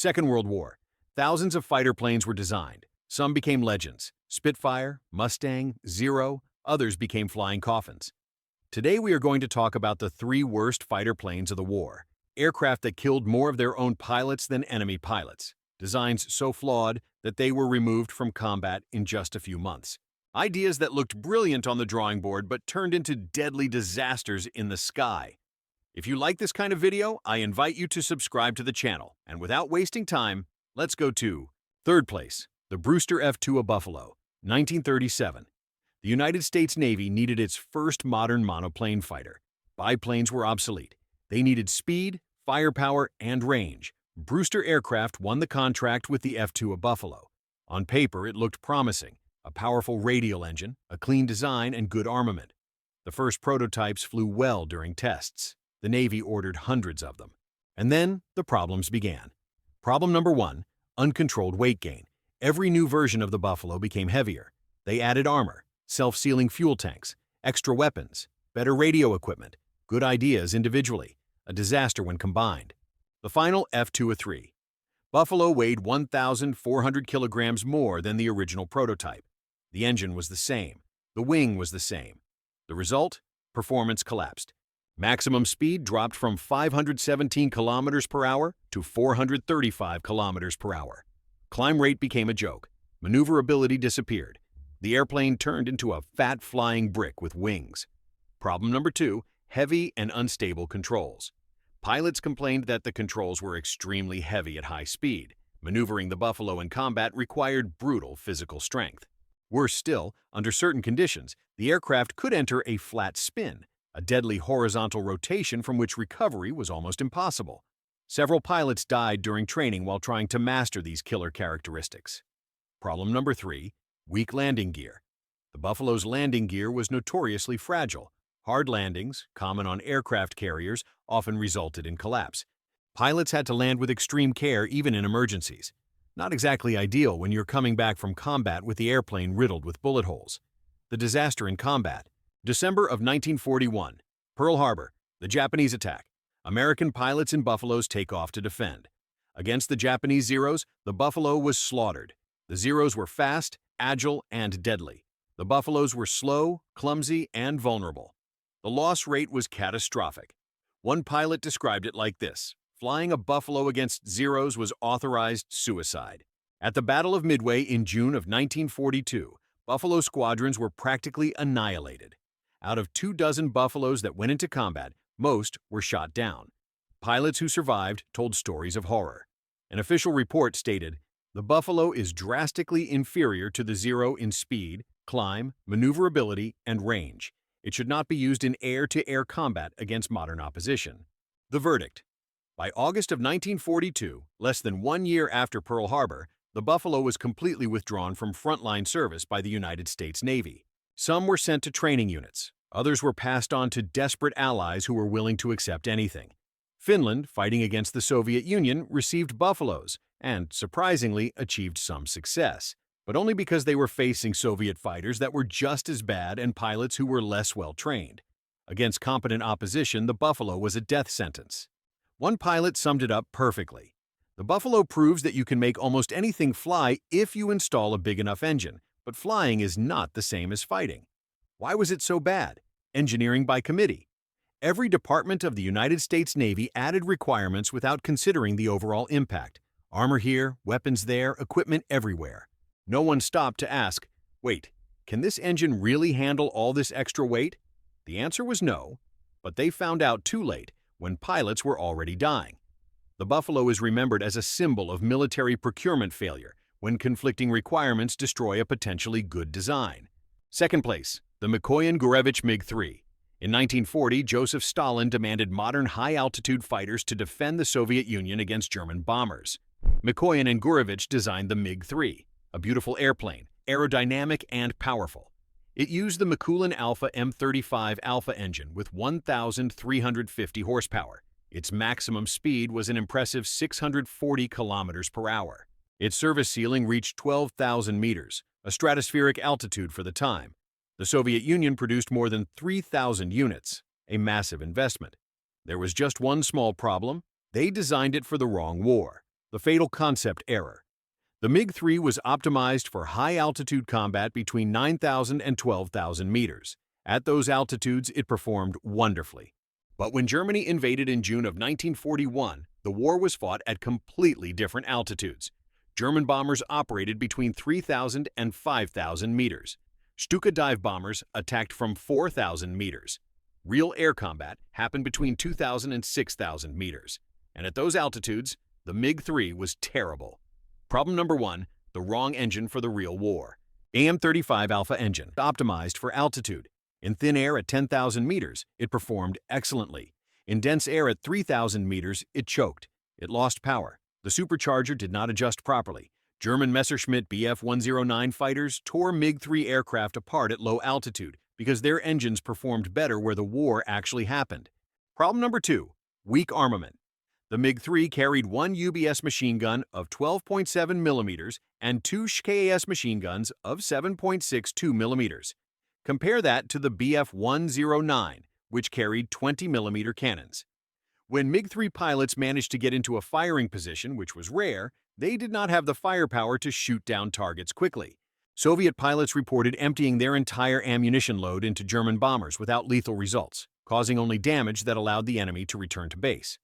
Second World War. Thousands of fighter planes were designed. Some became legends. Spitfire, Mustang, Zero, others became flying coffins. Today we are going to talk about the three worst fighter planes of the war. Aircraft that killed more of their own pilots than enemy pilots. Designs so flawed that they were removed from combat in just a few months. Ideas that looked brilliant on the drawing board but turned into deadly disasters in the sky. If you like this kind of video, I invite you to subscribe to the channel. And without wasting time, let's go to third place, the Brewster F-2 Buffalo, 1937. The United States Navy needed its first modern monoplane fighter. Biplanes were obsolete. They needed speed, firepower, and range. Brewster Aircraft won the contract with the F-2 Buffalo. On paper, it looked promising. A powerful radial engine, a clean design, and good armament. The first prototypes flew well during tests. The Navy ordered hundreds of them. And then the problems began. Problem number one, uncontrolled weight gain. Every new version of the Buffalo became heavier. They added armor, self-sealing fuel tanks, extra weapons, better radio equipment, good ideas individually, a disaster when combined. The final F-2A3. Buffalo weighed 1,400 kilograms more than the original prototype. The engine was the same. The wing was the same. The result? Performance collapsed. Maximum speed dropped from 517 kilometers per hour to 435 kilometers per hour. Climb rate became a joke. Maneuverability disappeared. The airplane turned into a fat flying brick with wings. Problem number two, heavy and unstable controls. Pilots complained that the controls were extremely heavy at high speed. Maneuvering the Buffalo in combat required brutal physical strength. Worse still, under certain conditions, the aircraft could enter a flat spin, a deadly horizontal rotation from which recovery was almost impossible. Several pilots died during training while trying to master these killer characteristics. Problem number three, weak landing gear. The Buffalo's landing gear was notoriously fragile. Hard landings, common on aircraft carriers, often resulted in collapse. Pilots had to land with extreme care even in emergencies. Not exactly ideal when you're coming back from combat with the airplane riddled with bullet holes. The disaster in combat. December of 1941. Pearl Harbor. The Japanese attack. American pilots in Buffaloes take off to defend. Against the Japanese Zeros, the Buffalo was slaughtered. The Zeros were fast, agile, and deadly. The Buffaloes were slow, clumsy, and vulnerable. The loss rate was catastrophic. One pilot described it like this: flying a Buffalo against Zeros was authorized suicide. At the Battle of Midway in June of 1942, Buffalo squadrons were practically annihilated. Out of 24 Buffaloes that went into combat, most were shot down. Pilots who survived told stories of horror. An official report stated, "The Buffalo is drastically inferior to the Zero in speed, climb, maneuverability, and range. It should not be used in air-to-air combat against modern opposition." The verdict. By August of 1942, less than 1 year after Pearl Harbor, the Buffalo was completely withdrawn from frontline service by the United States Navy. Some were sent to training units. Others were passed on to desperate allies who were willing to accept anything. Finland, fighting against the Soviet Union, received Buffaloes and, surprisingly, achieved some success, but only because they were facing Soviet fighters that were just as bad and pilots who were less well trained. Against competent opposition, the Buffalo was a death sentence. One pilot summed it up perfectly. "The Buffalo proves that you can make almost anything fly if you install a big enough engine, but flying is not the same as fighting." Why was it so bad? Engineering by committee. Every department of the United States Navy added requirements without considering the overall impact. Armor here, weapons there, equipment everywhere. No one stopped to ask, wait, can this engine really handle all this extra weight? The answer was no, but they found out too late, when pilots were already dying. The Buffalo is remembered as a symbol of military procurement failure when conflicting requirements destroy a potentially good design. Second place, the Mikoyan-Gurevich MiG Three. In 1940, Joseph Stalin demanded modern high-altitude fighters to defend the Soviet Union against German bombers. Mikoyan and Gurevich designed the MiG Three, a beautiful airplane, aerodynamic and powerful. It used the Mikulin Alpha M35 Alpha engine with 1,350 horsepower. Its maximum speed was an impressive 640 kilometers per hour. Its service ceiling reached 12,000 meters, a stratospheric altitude for the time. The Soviet Union produced more than 3,000 units, a massive investment. There was just one small problem: they designed it for the wrong war. The fatal concept error. The MiG-3 was optimized for high-altitude combat between 9,000 and 12,000 meters. At those altitudes, it performed wonderfully. But when Germany invaded in June of 1941, the war was fought at completely different altitudes. German bombers operated between 3,000 and 5,000 meters. Stuka dive bombers attacked from 4,000 meters. Real air combat happened between 2,000 and 6,000 meters. And at those altitudes, the MiG-3 was terrible. Problem number 1, the wrong engine for the real war. AM-35 Alpha engine, optimized for altitude. In thin air at 10,000 meters, it performed excellently. In dense air at 3,000 meters, it choked. It lost power. The supercharger did not adjust properly. German Messerschmitt Bf-109 fighters tore MiG-3 aircraft apart at low altitude because their engines performed better where the war actually happened. Problem number 2, weak armament. The MiG-3 carried one UBS machine gun of 12.7 millimeters and two SKAS machine guns of 7.62 millimeters. Compare that to the Bf-109, which carried 20 millimeter cannons. When MiG-3 pilots managed to get into a firing position, which was rare, they did not have the firepower to shoot down targets quickly. Soviet pilots reported emptying their entire ammunition load into German bombers without lethal results, causing only damage that allowed the enemy to return to base.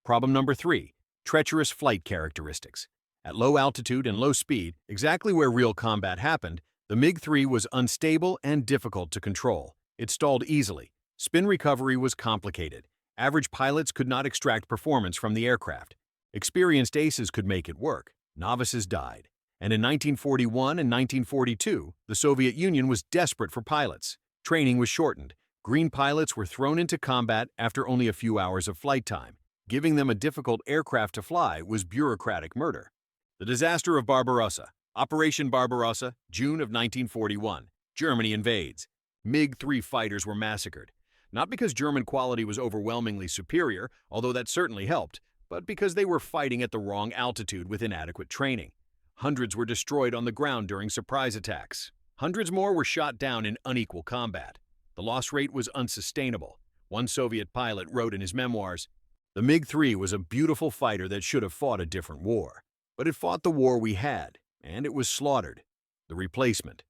Problem number 3, treacherous flight characteristics. At low altitude and low speed, exactly where real combat happened, the MiG-3 was unstable and difficult to control. It stalled easily. Spin recovery was complicated. Average pilots could not extract performance from the aircraft. Experienced aces could make it work. Novices died. And in 1941 and 1942, the Soviet Union was desperate for pilots. Training was shortened. Green pilots were thrown into combat after only a few hours of flight time. Giving them a difficult aircraft to fly was bureaucratic murder. The disaster of Barbarossa. Operation Barbarossa, June of 1941. Germany invades. MiG-3 fighters were massacred. Not because German quality was overwhelmingly superior, although that certainly helped, but because they were fighting at the wrong altitude with inadequate training. Hundreds were destroyed on the ground during surprise attacks. Hundreds more were shot down in unequal combat. The loss rate was unsustainable. One Soviet pilot wrote in his memoirs, "The MiG-3 was a beautiful fighter that should have fought a different war. But it fought the war we had, and it was slaughtered." The replacement.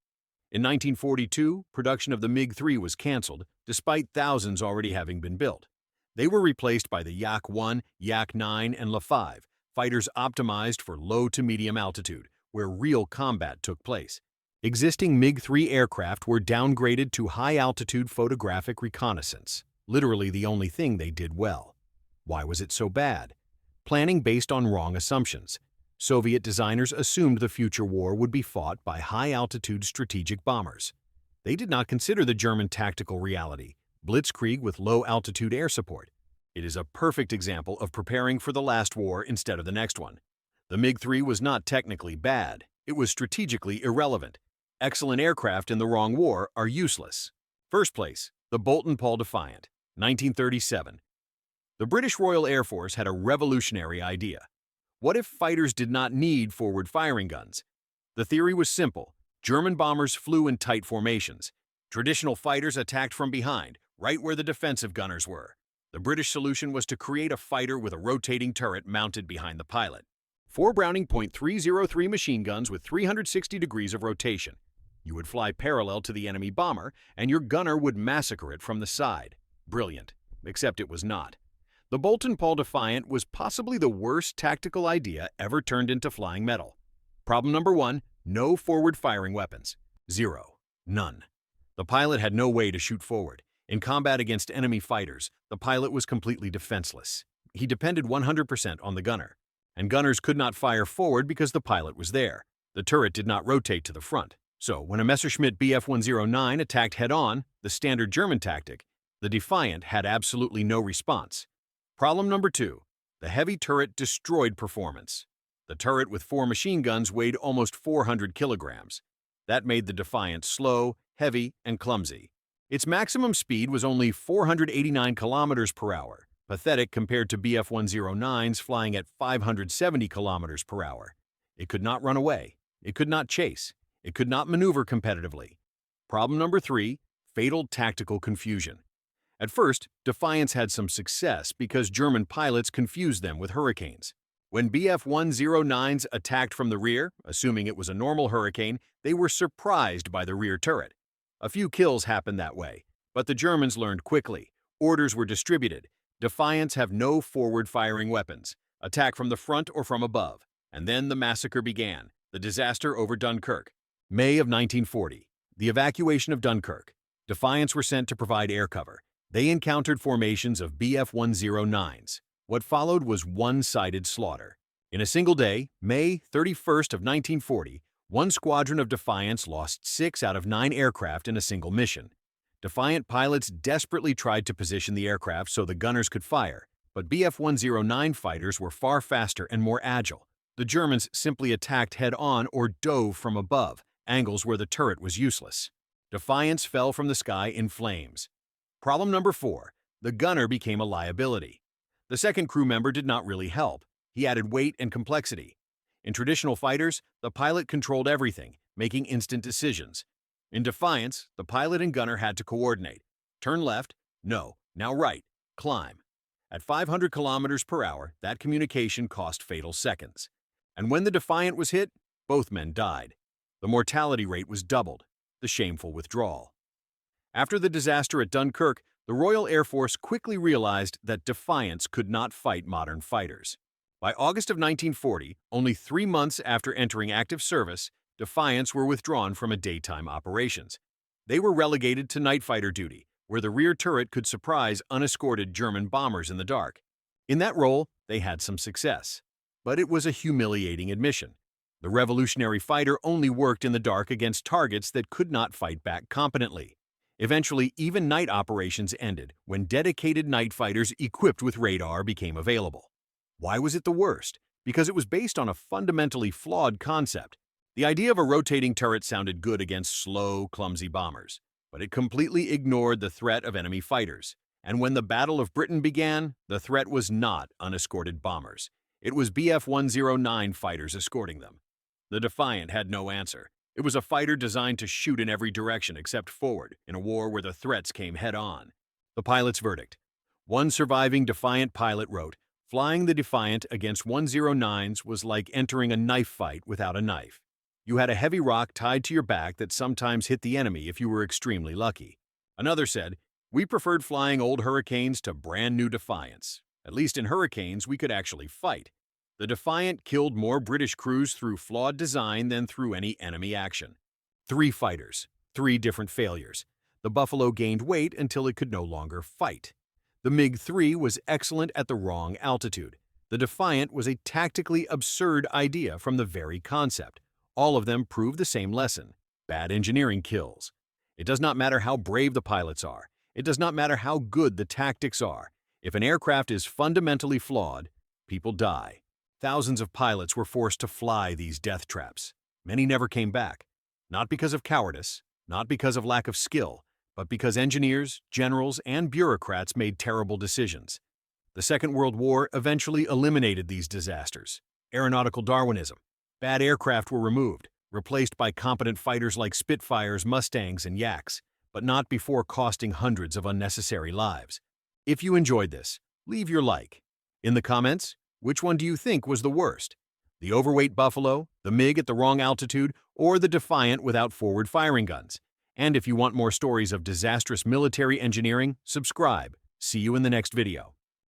In 1942, production of the MiG-3 was canceled, despite thousands already having been built. They were replaced by the Yak-1, Yak-9, and La-5, fighters optimized for low to medium altitude, where real combat took place. Existing MiG-3 aircraft were downgraded to high-altitude photographic reconnaissance, literally the only thing they did well. Why was it so bad? Planning based on wrong assumptions. Soviet designers assumed the future war would be fought by high-altitude strategic bombers. They did not consider the German tactical reality, blitzkrieg with low-altitude air support. It is a perfect example of preparing for the last war instead of the next one. The MiG-3 was not technically bad, it was strategically irrelevant. Excellent aircraft in the wrong war are useless. First place, the Boulton Paul Defiant, 1937. The British Royal Air Force had a revolutionary idea. What if fighters did not need forward-firing guns? The theory was simple. German bombers flew in tight formations. Traditional fighters attacked from behind, right where the defensive gunners were. The British solution was to create a fighter with a rotating turret mounted behind the pilot. 4 Browning .303 machine guns with 360 degrees of rotation. You would fly parallel to the enemy bomber, and your gunner would massacre it from the side. Brilliant, except it was not. The Boulton Paul Defiant was possibly the worst tactical idea ever turned into flying metal. Problem number 1, no forward-firing weapons. 0. None. The pilot had no way to shoot forward. In combat against enemy fighters, the pilot was completely defenseless. He depended 100% on the gunner. And gunners could not fire forward because the pilot was there. The turret did not rotate to the front. So, when a Messerschmitt Bf-109 attacked head-on, the standard German tactic, the Defiant had absolutely no response. Problem number 2. The heavy turret destroyed performance. The turret with 4 machine guns weighed almost 400 kilograms. That made the Defiant slow, heavy, and clumsy. Its maximum speed was only 489 kilometers per hour, pathetic compared to Bf-109s flying at 570 kilometers per hour. It could not run away. It could not chase. It could not maneuver competitively. Problem number 3, fatal tactical confusion. At first, Defiants had some success because German pilots confused them with Hurricanes. When BF-109s attacked from the rear, assuming it was a normal hurricane, they were surprised by the rear turret. A few kills happened that way, but the Germans learned quickly. Orders were distributed. Defiants have no forward-firing weapons. Attack from the front or from above. And then the massacre began, the disaster over Dunkirk. May of 1940, the evacuation of Dunkirk. Defiants were sent to provide air cover. They encountered formations of BF-109s. What followed was one-sided slaughter. In a single day, May 31st of 1940, one squadron of Defiants lost 6 out of 9 aircraft in a single mission. Defiant pilots desperately tried to position the aircraft so the gunners could fire, but BF-109 fighters were far faster and more agile. The Germans simply attacked head-on or dove from above, angles where the turret was useless. Defiants fell from the sky in flames. Problem number 4. The gunner became a liability. The second crew member did not really help. He added weight and complexity. In traditional fighters, the pilot controlled everything, making instant decisions. In Defiance, the pilot and gunner had to coordinate. Turn left, no, now right, climb. At 500 kilometers per hour, that communication cost fatal seconds. And when the Defiant was hit, both men died. The mortality rate was doubled, the shameful withdrawal. After the disaster at Dunkirk, the Royal Air Force quickly realized that Defiants could not fight modern fighters. By August of 1940, only 3 months after entering active service, Defiants were withdrawn from daytime operations. They were relegated to night fighter duty, where the rear turret could surprise unescorted German bombers in the dark. In that role, they had some success. But it was a humiliating admission. The revolutionary fighter only worked in the dark against targets that could not fight back competently. Eventually, even night operations ended when dedicated night fighters equipped with radar became available. Why was it the worst? Because it was based on a fundamentally flawed concept. The idea of a rotating turret sounded good against slow, clumsy bombers, but it completely ignored the threat of enemy fighters. And when the Battle of Britain began, the threat was not unescorted bombers. It was BF-109 fighters escorting them. The Defiant had no answer. It was a fighter designed to shoot in every direction except forward, in a war where the threats came head-on. The pilot's verdict. One surviving Defiant pilot wrote, "Flying the Defiant against 109s was like entering a knife fight without a knife. You had a heavy rock tied to your back that sometimes hit the enemy if you were extremely lucky." Another said, "We preferred flying old Hurricanes to brand new Defiants. At least in Hurricanes, we could actually fight." The Defiant killed more British crews through flawed design than through any enemy action. 3 fighters, 3 different failures. The Buffalo gained weight until it could no longer fight. The MiG Three was excellent at the wrong altitude. The Defiant was a tactically absurd idea from the very concept. All of them prove the same lesson. Bad engineering kills. It does not matter how brave the pilots are. It does not matter how good the tactics are. If an aircraft is fundamentally flawed, people die. Thousands of pilots were forced to fly these death traps. Many never came back. Not because of cowardice, not because of lack of skill, but because engineers, generals, and bureaucrats made terrible decisions. The Second World War eventually eliminated these disasters. Aeronautical Darwinism. Bad aircraft were removed, replaced by competent fighters like Spitfires, Mustangs, and Yaks, but not before costing hundreds of unnecessary lives. If you enjoyed this, leave your like. In the comments, which one do you think was the worst? The overweight Buffalo, the MiG at the wrong altitude, or the Defiant without forward firing guns? And if you want more stories of disastrous military engineering, subscribe. See you in the next video.